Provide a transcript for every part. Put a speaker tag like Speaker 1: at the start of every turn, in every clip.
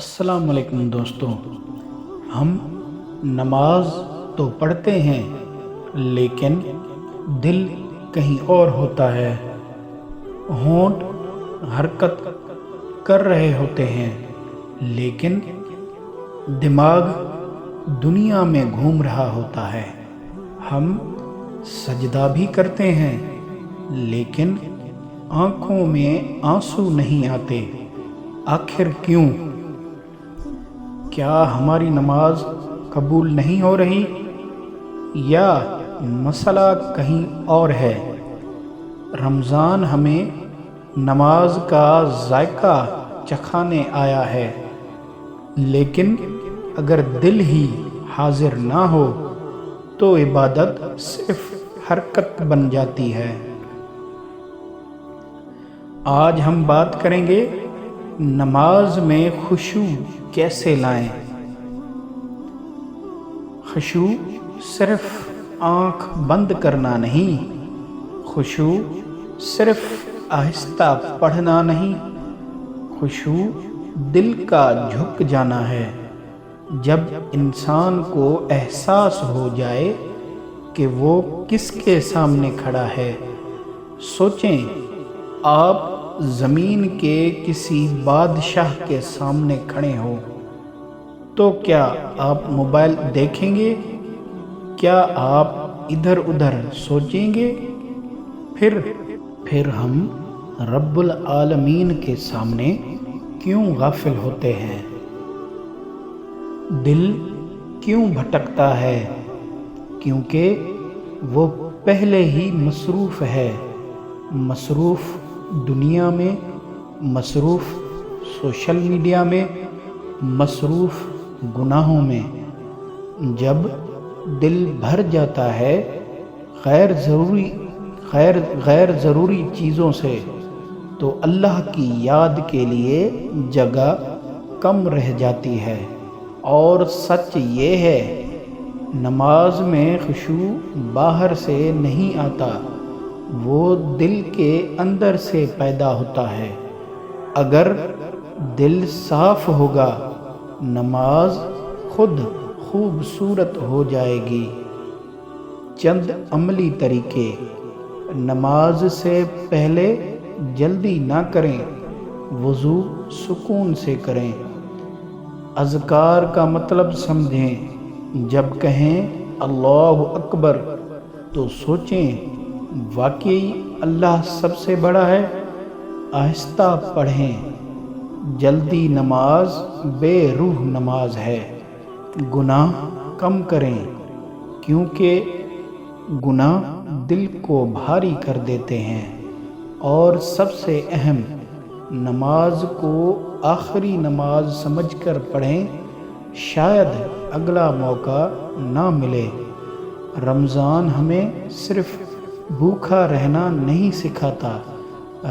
Speaker 1: السلام علیکم دوستو، ہم نماز تو پڑھتے ہیں لیکن دل کہیں اور ہوتا ہے۔ ہونٹ حرکت کر رہے ہوتے ہیں لیکن دماغ دنیا میں گھوم رہا ہوتا ہے۔ ہم سجدہ بھی کرتے ہیں لیکن آنکھوں میں آنسو نہیں آتے۔ آخر کیوں؟ کیا ہماری نماز قبول نہیں ہو رہی یا مسئلہ کہیں اور ہے؟ رمضان ہمیں نماز کا ذائقہ چکھانے آیا ہے، لیکن اگر دل ہی حاضر نہ ہو تو عبادت صرف حرکت بن جاتی ہے۔ آج ہم بات کریں گے نماز میں خشوع کیسے لائیں۔ خشوع صرف آنکھ بند کرنا نہیں، خشوع صرف آہستہ پڑھنا نہیں، خشوع دل کا جھک جانا ہے۔ جب انسان کو احساس ہو جائے کہ وہ کس کے سامنے کھڑا ہے۔ سوچیں، آپ زمین کے کسی بادشاہ کے سامنے کھڑے ہو تو کیا آپ موبائل دیکھیں گے؟ کیا آپ ادھر ادھر سوچیں گے؟ پھر ہم رب العالمین کے سامنے کیوں غافل ہوتے ہیں؟ دل کیوں بھٹکتا ہے؟ کیونکہ وہ پہلے ہی مصروف ہے، مصروف دنیا میں، مصروف سوشل میڈیا میں، مصروف گناہوں میں۔ جب دل بھر جاتا ہے غیر ضروری چیزوں سے تو اللہ کی یاد کے لیے جگہ کم رہ جاتی ہے۔ اور سچ یہ ہے، نماز میں خشوع باہر سے نہیں آتا، وہ دل کے اندر سے پیدا ہوتا ہے۔ اگر دل صاف ہوگا، نماز خود خوبصورت ہو جائے گی۔ چند عملی طریقے۔ نماز سے پہلے جلدی نہ کریں، وضو سکون سے کریں۔ اذکار کا مطلب سمجھیں۔ جب کہیں اللہ اکبر تو سوچیں، واقعی اللہ سب سے بڑا ہے؟ آہستہ پڑھیں۔ جلدی نماز بے روح نماز ہے۔ گناہ کم کریں کیونکہ گناہ دل کو بھاری کر دیتے ہیں۔ اور سب سے اہم، نماز کو آخری نماز سمجھ کر پڑھیں، شاید اگلا موقع نہ ملے۔ رمضان ہمیں صرف بھوکا رہنا نہیں سکھاتا،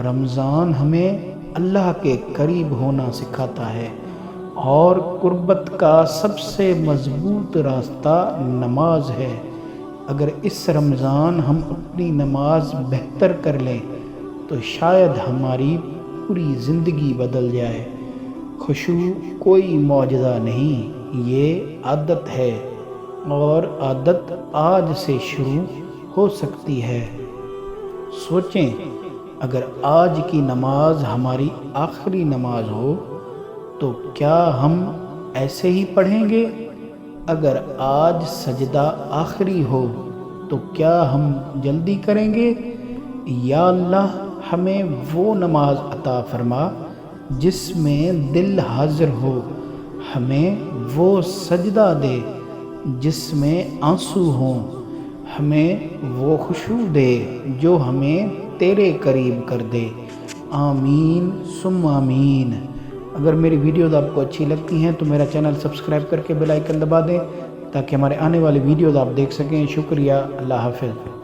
Speaker 1: رمضان ہمیں اللہ کے قریب ہونا سکھاتا ہے۔ اور قربت کا سب سے مضبوط راستہ نماز ہے۔ اگر اس رمضان ہم اپنی نماز بہتر کر لیں تو شاید ہماری پوری زندگی بدل جائے۔ خشوع کوئی معجزہ نہیں، یہ عادت ہے، اور عادت آج سے شروع ہو سکتی ہے۔ سوچیں، اگر آج کی نماز ہماری آخری نماز ہو تو کیا ہم ایسے ہی پڑھیں گے؟ اگر آج سجدہ آخری ہو تو کیا ہم جلدی کریں گے؟ یا اللہ، ہمیں وہ نماز عطا فرما جس میں دل حاضر ہو، ہمیں وہ سجدہ دے جس میں آنسو ہوں، ہمیں وہ خشوع دے جو ہمیں تیرے قریب کر دے۔ آمین ثم آمین۔ اگر میری ویڈیوز آپ کو اچھی لگتی ہیں تو میرا چینل سبسکرائب کر کے بیل آئیکن دبا دیں تاکہ ہمارے آنے والی ویڈیوز آپ دیکھ سکیں۔ شکریہ، اللہ حافظ۔